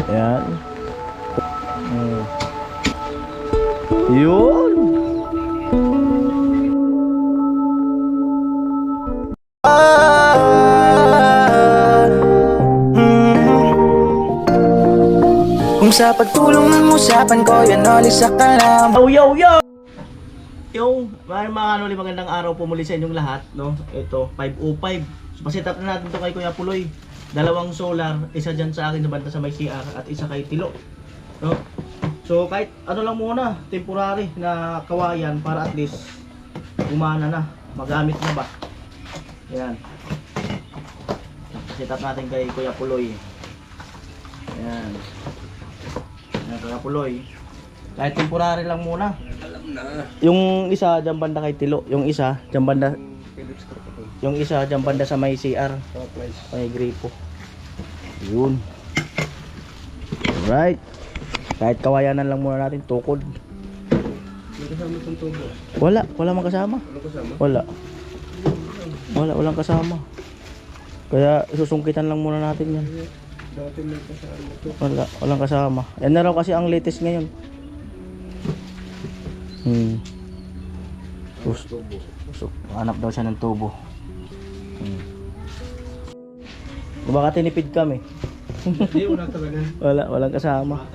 Ayan. Yun. Kung sa pagtulong ng usapan ko, yan alis sa kalam. Yo! Yung mga magandang araw po muli sa inyong lahat, no? Ito, 5:05. So, pasit up na natin to kay Kuya Puloy. Dalawang solar, isa dyan sa akin sa banda sa may CR at isa kay Tilo. No? So kahit ano lang muna, temporary na kawayan para at least umana na, magamit na ba. Ayan. Pasit up natin kay Kuya Puloy. Ayan. Ayan, Kuya Puloy. Kahit temporary lang muna. Yung isa dyan banda kay Tilo, yung isa dyan banda, yung isa dyan banda sa may CR, may gripo. Yun. Alright. Kahit kawayanan lang muna natin, tukod. May kasama itong tubo. Wala mang kasama. Ano kasama? Walang kasama. Kaya susungkitan lang muna natin yan. Dati may kasama ito. Walang kasama. Yan na raw kasi ang latest ngayon. Hanap daw siya ng tubo. Baka tinipid kami. Hindi, wala talaga. Walang kasama.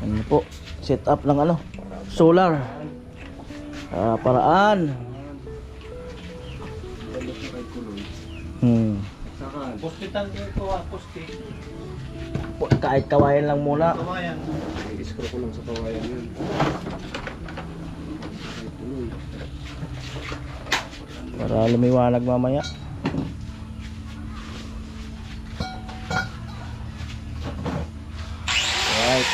Ano po? Set up ng ano? Solar. Paraan. Hospital dito, poste. Kahit kawayan lang muna. Kawayan. I-screw ko lang sa kawayan yun. Para lumiwanag mamaya. Right.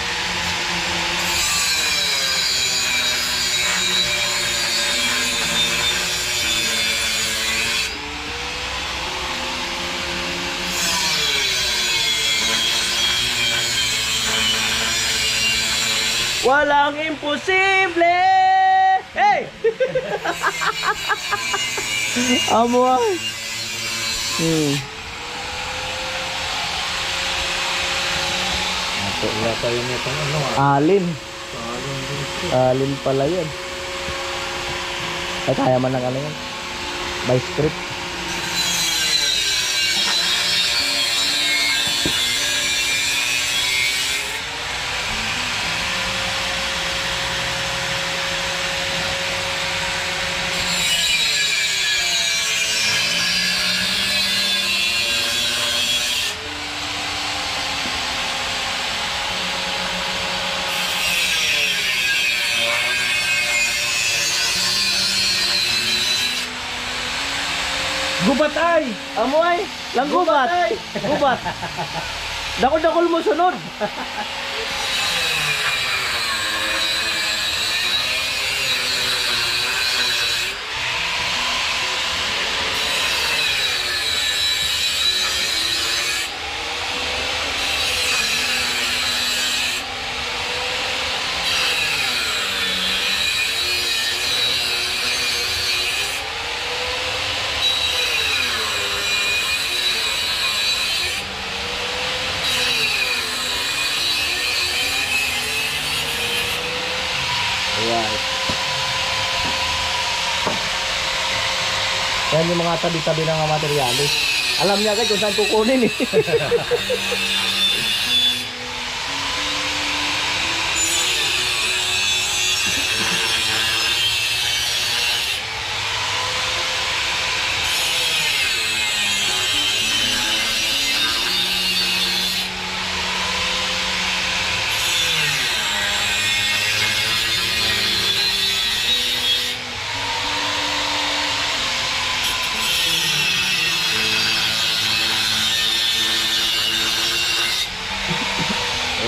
Walang imposible! Hey! Amo ah. Wala tayo nitong ano Alin pala yun. Ay kaya man ng ano yun. By script. Gubat ay! Amo ay! Lang gubat! Gubat! Dakol-dakol mo sunod! Alright. Yan yung mga tabi-tabi ng mga materyales. Alam niya agad kung saan kukunin eh.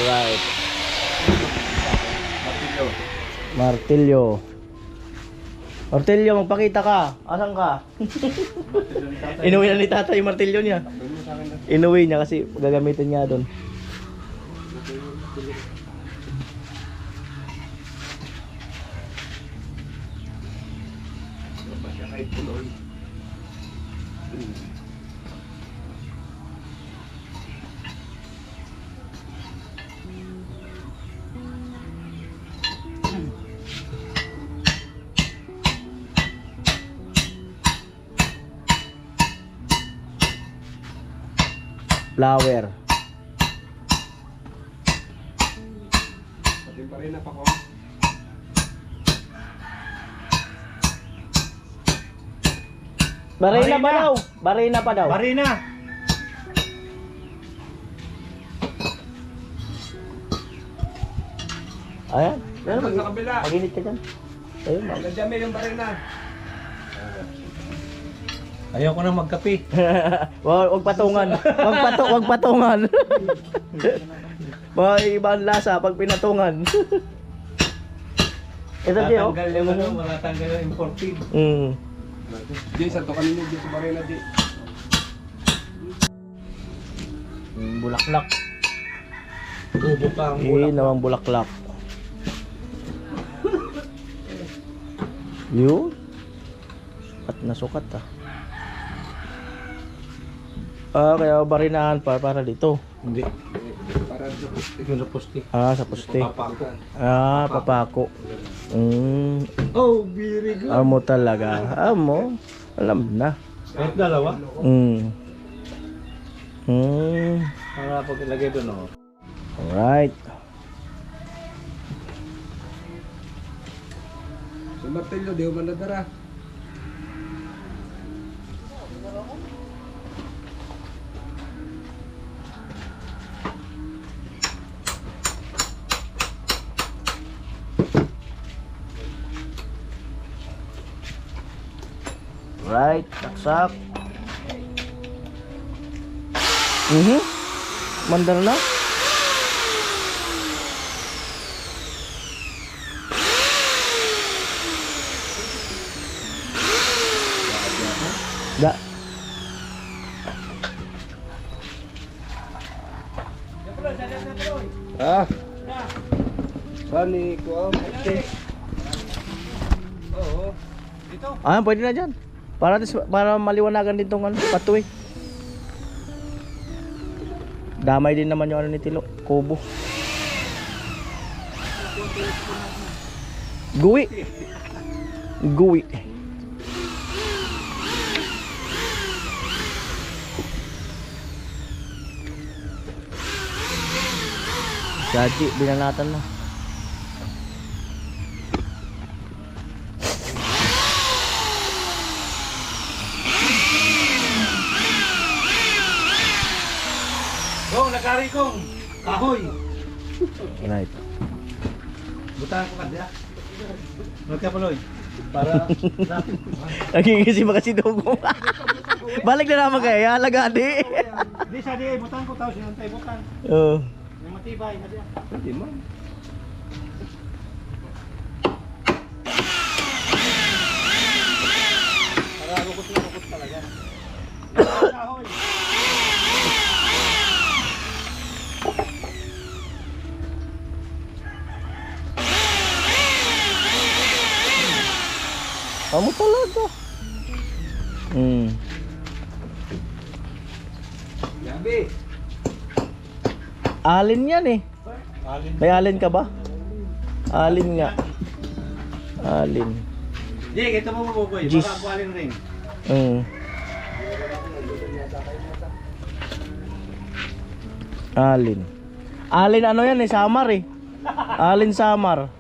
Alright. Martilyo. Martilyo, magpakita ka. Asan ka? Inuwi na ni tatay yung martilyo niya. Inuwi niya kasi gagamitin niya doon. Flower. Pati pa rin na pa ko. Barina pa daw. Barina pa daw. Barina! Ayan. Ayan, Doon sa kabila. mag-init ka dyan. Ayun, mag- Nandiyan may yung barina. Ayaw ko na magkape. wag patungan. Wag patungan. May ibang lasa pag pinatungan. Ito siya, oh. Matanggal yung ano, matatanggal yung imported. Di, santo kanino di sa barina di. Bulaklak. Tubo ka ang Nawang bulaklak. Yun. At nasukat ah. Kaya barinahan para dito. Hindi. Para sa poste. Yung sa poste. Sa poste. Papako. Papako. Oh, very good. Amo talaga. Amo. Alam na. Kahit dalawa. Para pag ilagay doon, oh. Alright. Sa martilyo, di ko man nadara. Right, saksak. Mandar na. Da. Bani ko, okay. Oo. Dito. Pwede na dyan. Para maliwanagan din tong patuwi. Damay din naman yung ni Tilo, kubo. Guwi. Guwi. Jadi binanatan na. Oh, nagari kong kahoy. Right. Butahan ko kadya. Magkapaloy. Para Nagigisi ba kasi dugo? Balik na naman kayo, halaga di. di sa di butahan ko tao sinantay butang. Oo. May matibay na diya. Hindi man. Para rukot talaga. Kahoy. Kamu talaga. Yabi. Alin yan eh. Alin. May alin ka ba? Alin nga. Alin. Di, ito mo mabuboy. Jis. Baka ako alin rin. Alin. Alin ano yan eh, Samar eh. Alin Samar.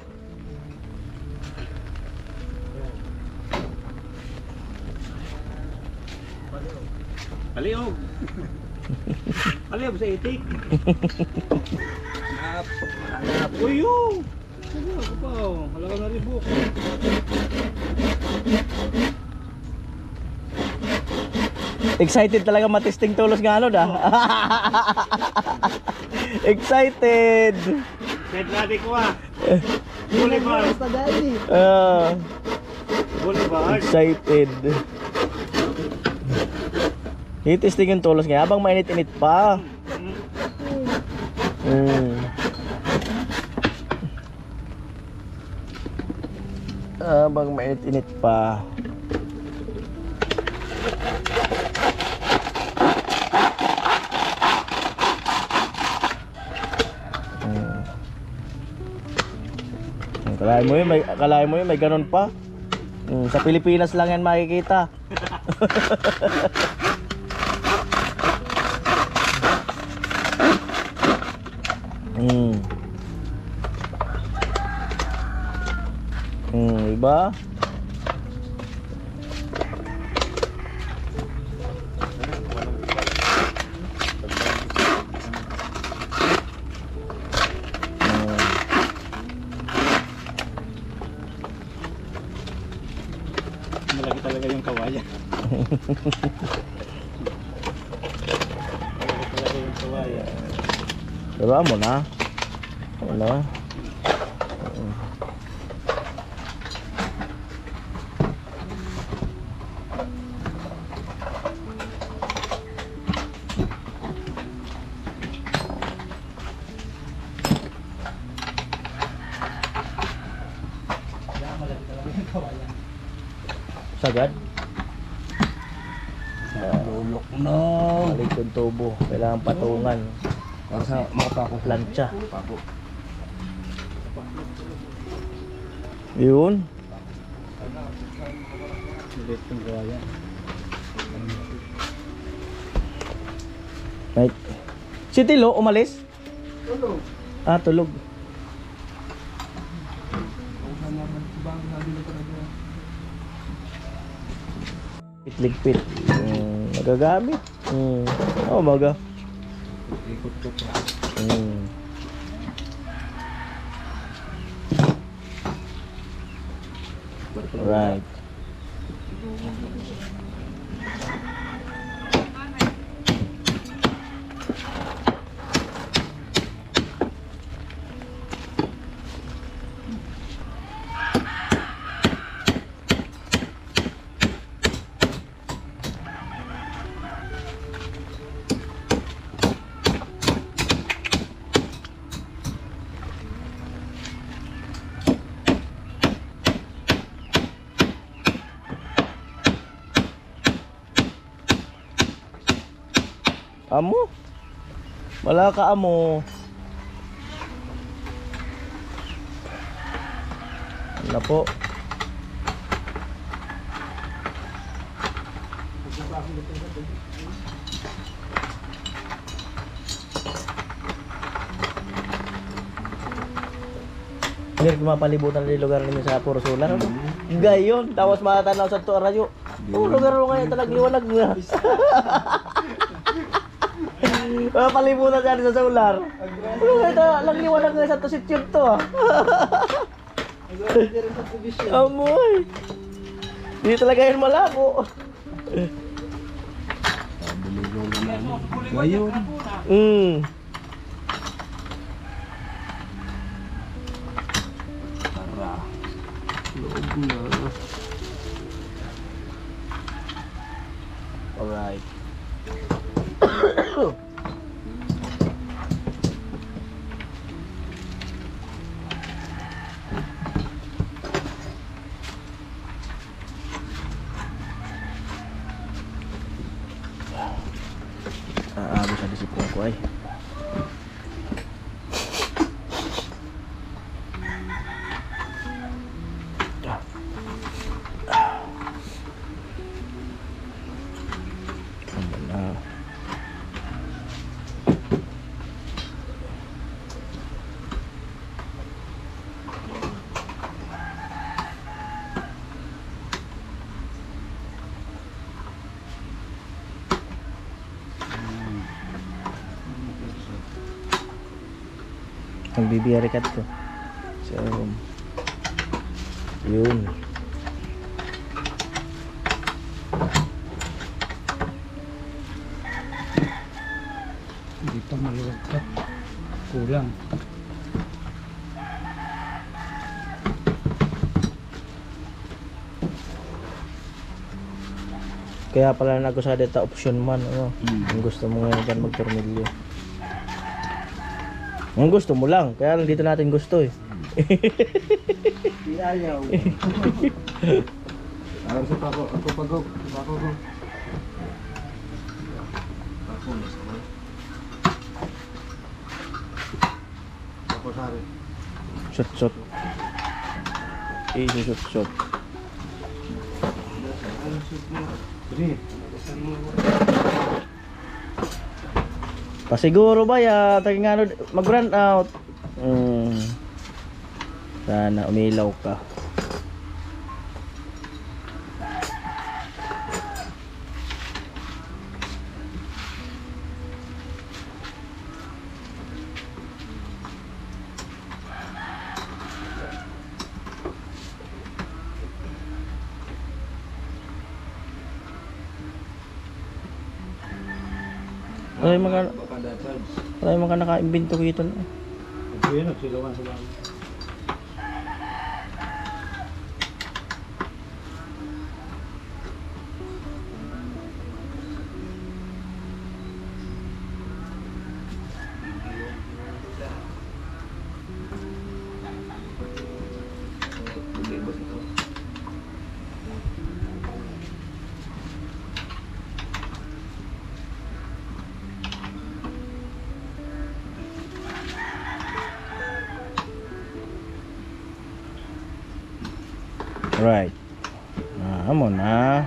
Paliog. Paliog sa itik. Uy, yo! Ano ako pa? Halaga na rin buko. Excited talaga matesting tulos nga ano da. Excited. Dead ready ko ah. Boulevard. Boulevard. Excited. I-testing yung tulos nga habang mainit-init pa. Habang mainit-init pa. Kalahin mo yun, may ganun pa. Sa Pilipinas lang yan makikita. Iba? Malaki talaga yung kawayan. Malaki talaga yung kawayan. Diba mo na? Ano? Malaki talaga yung kawayan. Sagad? Lulok na. Balik yung tubo. Kailangan patungan. Para sa mga pako. Plancha. Pako. Yun. Maliit yung kawayan. Right. Si Tilo, umalis? Tulog. Ah, tulog. Ligpit. Nagagamit. Oo, maga. Ikot ko pa. Right. Amo? Wala ka amo. Ano po? Hindi mapalibutan ng lugar ninyo sa puro solar. Ano? Gayon, tapos matanaw sa to radyo. Oh, lugar mo ngayon talagang liwanag nga. Palibutan dyan sa solar. Ano nga ito? Lang liwanag nga sa to sityon to ah. Amoy. Hindi talaga yun malabo. Ngayon. Tara. Loob na. Alright. Aabot sa disipon ko ay. Ang bibiyarikat ko. So, yun. Dito maluwag ka. Kulang. Kaya pala nag-usa dito option man, ano. Kung gusto mo ngayon dyan mag-tornilyo. Ang gusto mo lang, kaya lang dito natin gusto eh. Ayaw. Alam sa pako, ako pagok. Pako ko. Pako na sama. Pako sari. Shot. Shot. Dri. Pasiguro ba ya taging ano mag-run out. Sana umilaw ka. Ay mga Wala yung mga naka-imbento ko ito. Ayun, nagsilawan sila. Right. Amo na.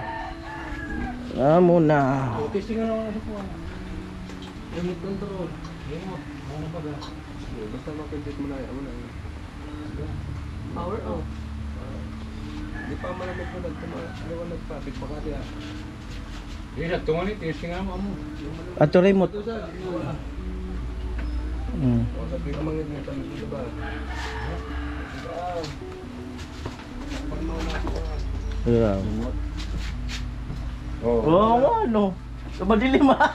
Amo na. Testing na naman po. Remote control. Remote. Ano pa ba? Basta makikita mo na yan. Power off. Di pa malamig mo nagpaliwanag pa. Bigpaka diya. Hindi, nagtungan eh. Testing nga mo. Ato remote. Ito sa. O, sabi ka mangit nito. Dito ba? Yeah. Oo, ano? Sa madilim ha.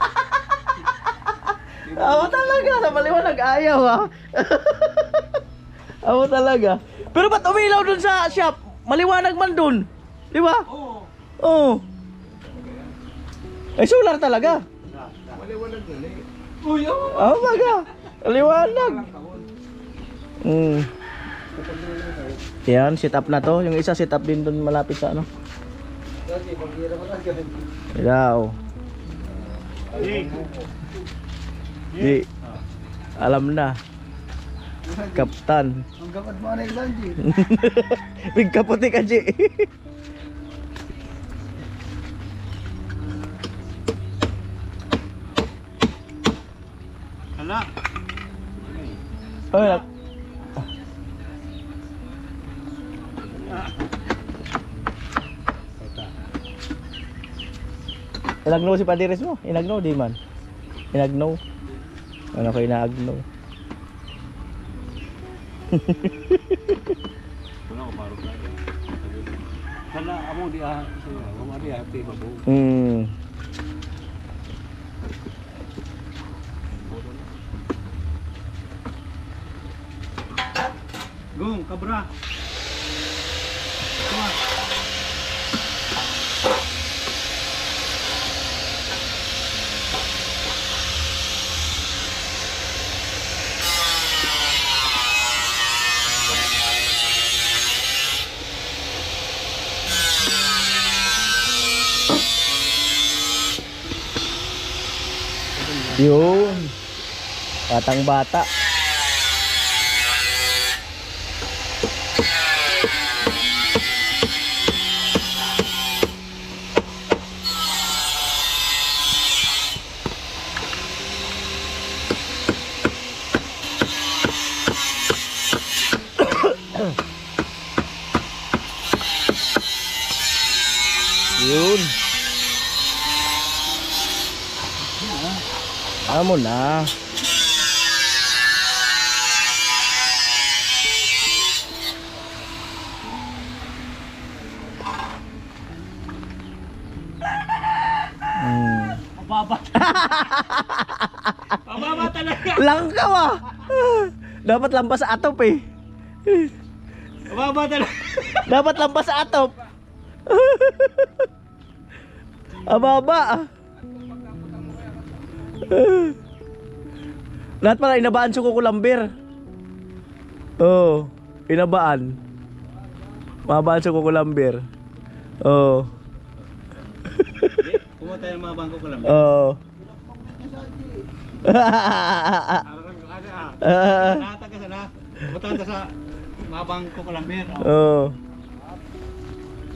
Ako talaga, sa maliwanag ayaw ha. Ako talaga. Pero ba't umilaw dun sa shop? Maliwanag man dun. Di ba? Oo. Oo. Ay, solar talaga. Maliwanag na eh. Uy, oh baga. Maliwanag. Yan, sit up na to. Yung isa sit up din dun malapit sa ano. Ilaw. Di. Alam na. Kaptan. Ang kapat mo na ilan, G. Big kaputi ka, G. Hala. Ay, inagno si Padires mo? Inagno, di man? Inagno? Ano ko inaagno? Wala ko parang ka. Hala, amo di ah. Amo di ah. Tiba po. Gong, kabra. Yun. Batang bata. Yun. Amo na. Mababa. Mababa talaga. Langkaw ah. Dapat lampas sa atop eh. Mababa talaga. Dapat lampas sa atop. Ababa ah. Lahat pala inabaan sa kukulambir. Oh, inabaan. Mabaan sa kukulambir. Oh. Pumunta yung mga bangko ko lang. Oh. Nataga sa na. Pumunta sa mga bangko ko lang. Oh.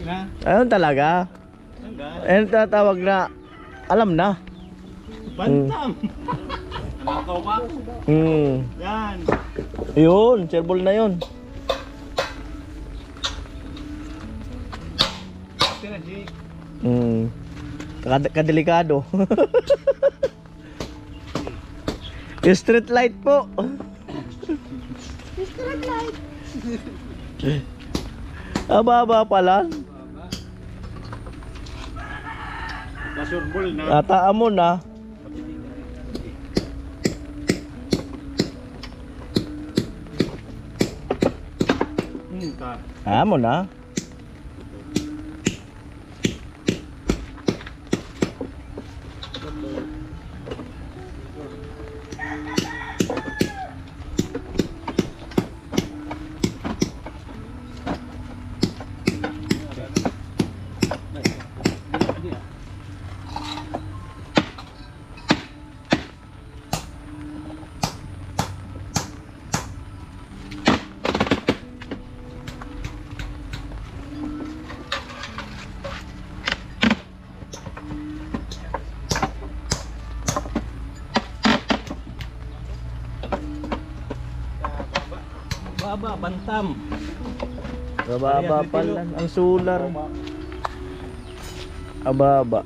Ina? Ayun talaga. Hanggang. Ayun tatawag na alam na. Bantam. Nakakaw pa. Yan. Yun, serbol na yun. Tira, G. Kadelikado. Yung street light po. Street light. Aba pala. Basurbol na. Tataan mo na. Mo na. Baba, bantam. Bababa pala ang solar. Ababa.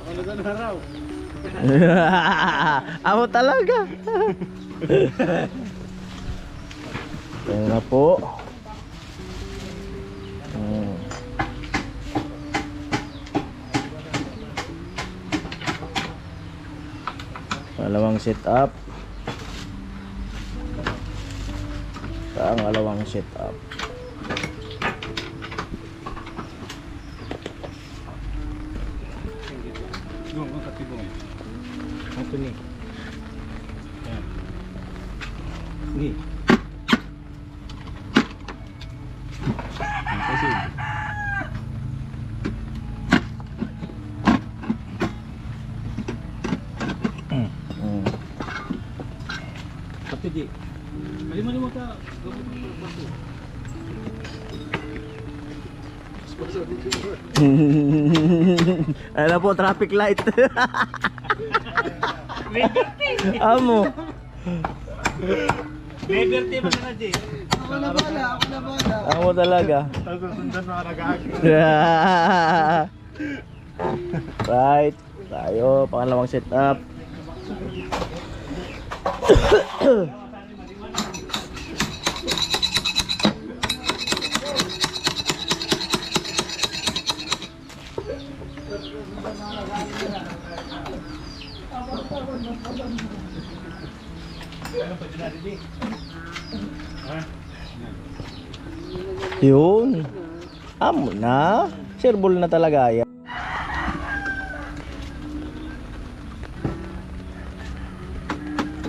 Alaga na raw. Amo talaga. Ayan na po. Alawang set up. Ang alawang set up. Go, katibong. Ito ni. Yan. Ni. Kasi Kapiti. Kalimutan ka. Gabot mo baso. Ano po, traffic light. Amo. Liberty mo na Jay. Ako na bala, ako na bala. Amo talaga. Sundan mga nag-aagi. Right. Tayo, pangalawang setup. Yun. Amo na. Serbol na talaga yan.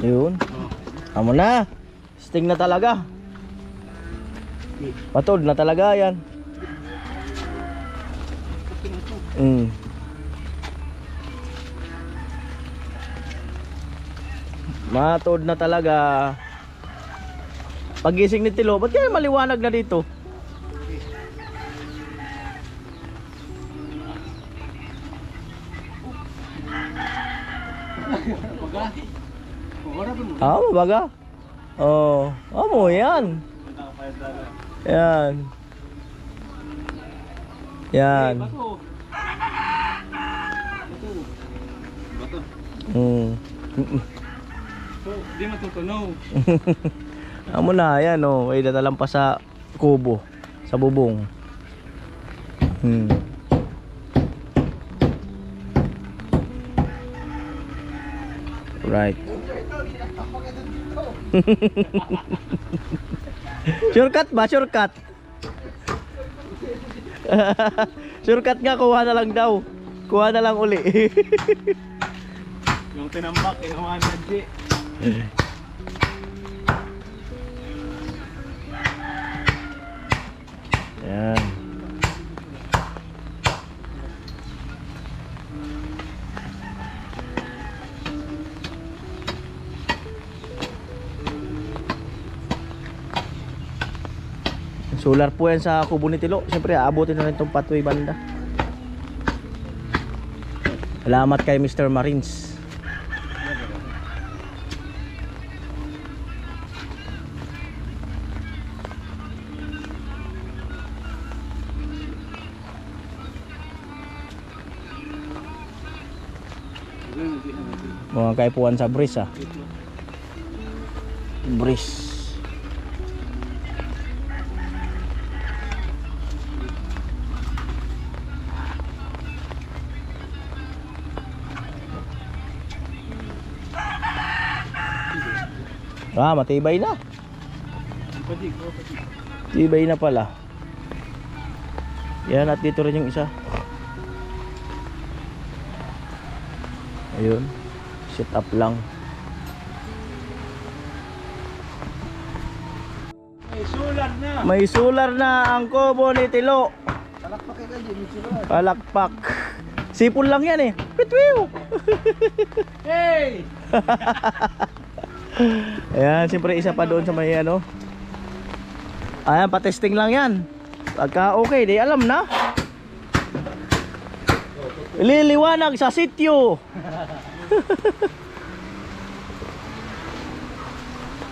Yun. Amo na. Sting na talaga. Patod na talaga yan. Matod na talaga. Pagising ni Tilo, ba't kaya maliwanag na dito? Mabaga. Oh, amo yan. Yan. Yan. So, di matutunaw. Amo na, yan oh. Ay dadalang pa sa kubo, sa bubong. Right. Shortcut ba? Shortcut. Shortcut nga, kuha na lang daw. Kuha na lang uli. Yung tinambak, yung mga nadji. Yan. Solar po yan sa kubo ni Tilo. Siyempre aabutin na rin itong pathway banda. Salamat kay Mr. Marines. Mga kaipuan sa bris ah. Bris. Ah, matibay na. Tibay na pala. Yan, at dito rin yung isa. Ayun. Set up lang. May solar na. May solar na ang kubo ni Tilo. Palakpak ka dyan, yung sila. Palakpak. Sipon lang yan eh. Pitwiw. Hey! Ayan, siyempre isa pa doon sa may ano. Ayan, pa-testing lang yan. Pagka okay, di alam na. Liliwanag sa sityo.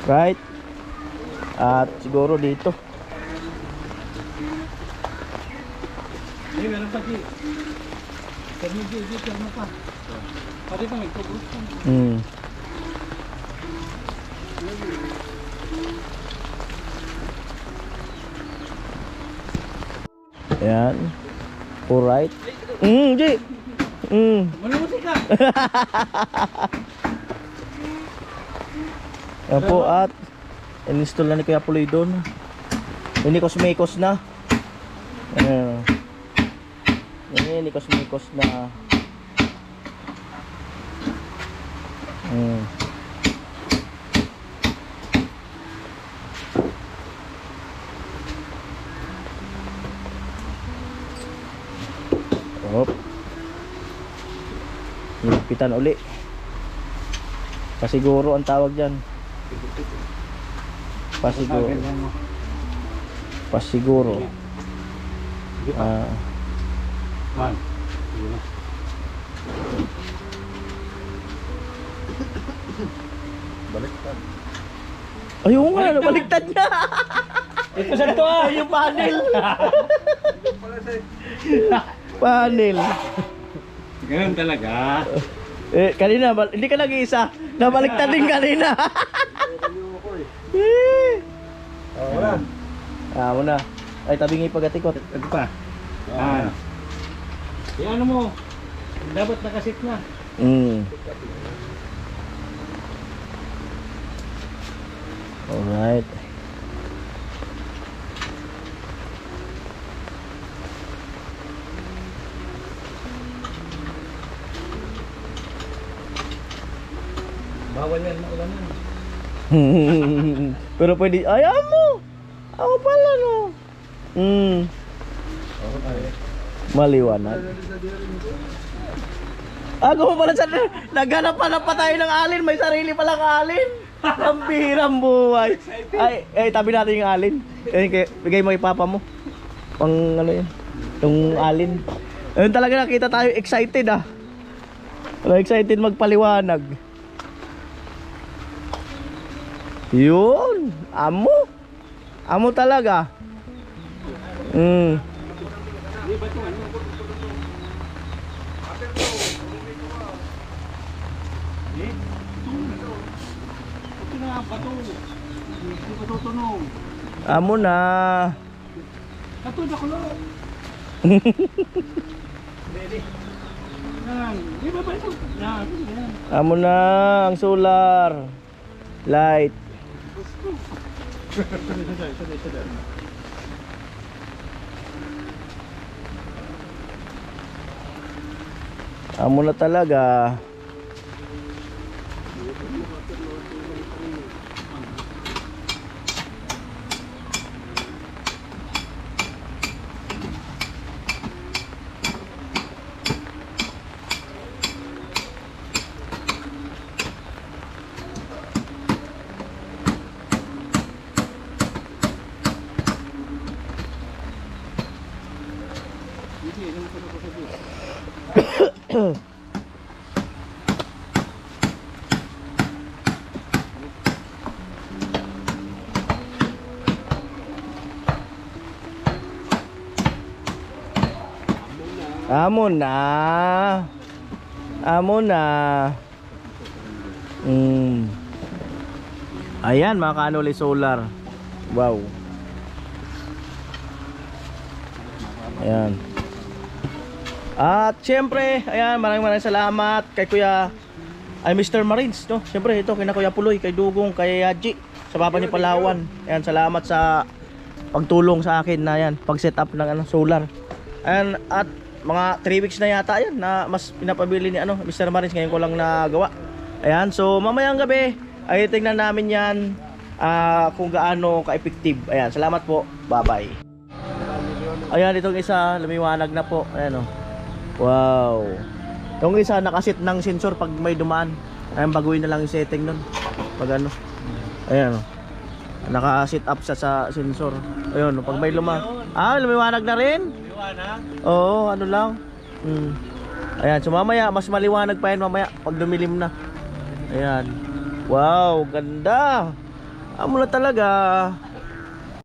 Right. At siguro dito. Hey, meron pa di. Dito mo pa. Pati pa may kubos. Ayan. Alright. Di. Malumusik ka. Ayan po at in-install na ni Kuya Puloy doon. Inikos-mikos na. Ayan. Inikos-mikos na. Hop. Higpitan uli. Pasiguro ang tawag dyan. Pasiguro. Pasiguro. Man. Ayun nga, nabaliktad niya. Ito sa to ah. Yung panel. Panel. Ganun talaga. Kanina, hindi ka nag-iisa. Nabaliktad din kanina. Wala. Muna. Ay, tabingi pagatikot. Ito pa. Yan. Ano mo? Dapat nakasit na. Alright. Bawal yan, maulan yan. Pero pwede, ayaw mo. Ako pala no. Maliwanag. Ako mo pala sa naghanap pa tayo ng alin. May sarili palang alin. Ang bihirang buhay. Ay, tabi natin yung alin. Bigay mo kay papa mo. Pang ano yun. Yung alin. Ayun talaga nakita tayo excited ah. Excited magpaliwanag. Yun. Amo talaga. Amo na. Ito na kulo. Di ba ba ito? Yan. Amo na ang solar light. Amo na talaga. Amo na. Amo na. Ayan mga kanoli solar. Wow. Ayan. At syempre, ayan, maraming salamat kay Kuya ay Mr. Marines, no? Syempre ito kina Kuya Puloy, kay Dugong, kay Yaji sa Papa ni Palawan. Ayan, salamat sa pagtulong sa akin na yan, pag-set up ng solar. Ayan, at mga 3 weeks na yata yan na mas pinapabili ni Mr. Marines, ngayon ko lang nagawa. Ayan, so mamayang gabi ay tingnan namin yan kung gaano ka-effective. Ayan, salamat po. Bye-bye. Ayan, itong isa lumiwanag na po. Ayan, oh. Wow. Yung isa nakasit ng sensor pag may dumaan. Ayan, baguhin na lang yung setting nun. Pag ano. Ayan, oh. Naka-sit up sa sensor. Ayun, pag may lumiwanag na rin. Lumiwanag? Oo, ano lang. Ayan, so mamaya mas maliwanag pa yan mamaya pag dumilim na. Ayan. Wow, ganda. Amo na talaga.